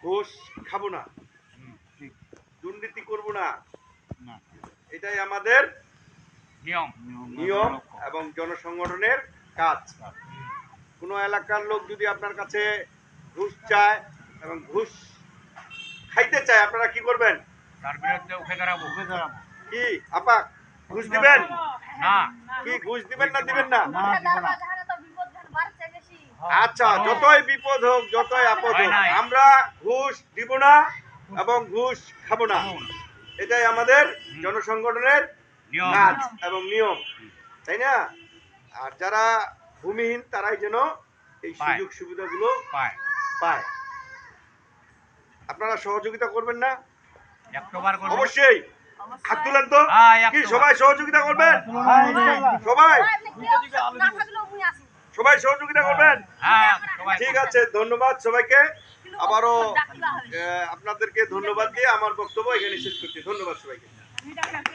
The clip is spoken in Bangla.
ঘুষ খাবো না, দুর্নীতি করব না, এটাই আমাদের নিয়ম এবং জনসংগঠনের কাজ। কোনো এলাকার লোক যদি আপনার কাছে ঘুষ চায় এবং ঘুষ খাইতে চায়, আপনারা কি করবেন? তার বিরুদ্ধে উঠে দাঁড়াবো। কি আপা ঘুষ দিবেন? না। কি ঘুষ দিবেন না দিবেন না? না। আচ্ছা, যতই বিপদ হোক, যতই আপদ হোক, আমরা ঘুষ দিব না এবং ঘুষ খাবো না, এটাই আমাদের জনসংগঠনের কাজ এবং নিয়ম, তাই না? আর যারা ভূমিহীন তারাই যেন এই সুযোগ সুবিধাগুলো পায়। আপনারা সহযোগিতা করবেন না? অবশ্যই হাত তুলেন তো। কি সবাই সহযোগিতা করবেন? সবাই সবাই সহযোগিতা করবেন? ঠিক আছে, ধন্যবাদ সবাইকে। আবারও আপনাদেরকে ধন্যবাদ দিয়ে আমার বক্তব্য এখানে শেষ করছি। ধন্যবাদ সবাইকে।